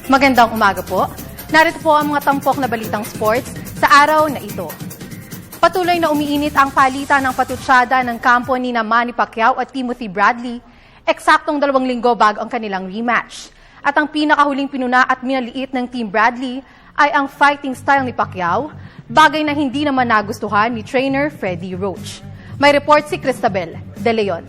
Magandang umaga po. Narito po ang mga tampok na balitang sports sa araw na ito. Patuloy na umiinit ang palitan ng patutsada ng kampo ni Manny Pacquiao at Timothy Bradley, eksaktong 2 linggo bago ang kanilang rematch. At ang pinakahuling pinuna at minaliit ng Team Bradley ay ang fighting style ni Pacquiao, bagay na hindi naman nagustuhan ni trainer Freddie Roach. May report si Cristabel De Leon.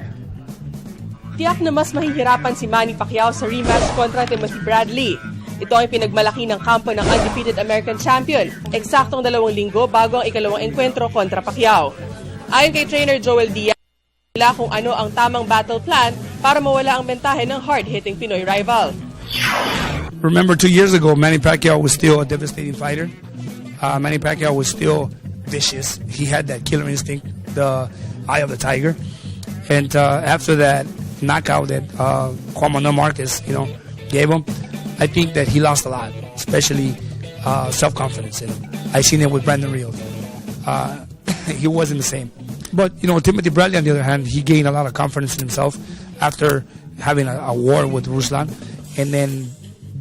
Tiyak na mas mahihirapan si Manny Pacquiao sa rematch kontra Timothy Bradley. Ito ay pinagmalaki ng kampo ng undefeated American champion, eksaktong 2 linggo bago ang ikalawang enkwentro kontra Pacquiao. Ayon kay trainer Joel Diaz, nila kung ano ang tamang battle plan para mawala ang bentahe ng hard-hitting Pinoy rival. Remember 2 years ago, Manny Pacquiao was still a devastating fighter. Manny Pacquiao was still vicious. He had that killer instinct, the eye of the tiger. And after that knockout that Juan Manuel Marquez, gave him, I think that he lost a lot, especially self-confidence in him. I seen it with Brandon Rios. He wasn't the same. But, Timothy Bradley, on the other hand, he gained a lot of confidence in himself after having a war with Ruslan and then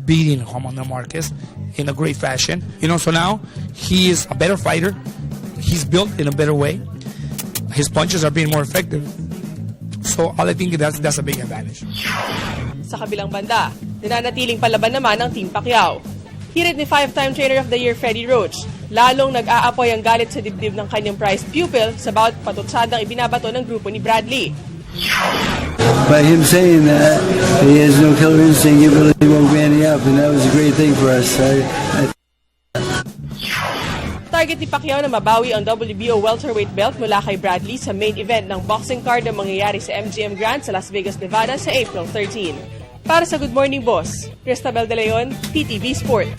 beating Juan Manuel Marquez in a great fashion. So now he is a better fighter. He's built in a better way. His punches are being more effective. So I think that's a big advantage. Sa kabilang banda, nananatiling palaban naman ang Team Pacquiao. Hirit ni 5-time Trainer of the Year Freddie Roach, lalong nag-aapoy ang galit sa dibdib ng kanyang prized pupil sa bawat patutsadang ibinabato ng grupo ni Bradley. By him saying that, he has no killer instinct, it really woke Manny up, and that was a great thing for us. Target ni Pacquiao na mabawi ang WBO welterweight belt mula kay Bradley sa main event ng boxing card na mangyayari sa MGM Grand sa Las Vegas, Nevada sa April 13. Para sa Good Morning Boss, Cristabel De Leon, PTV Sports.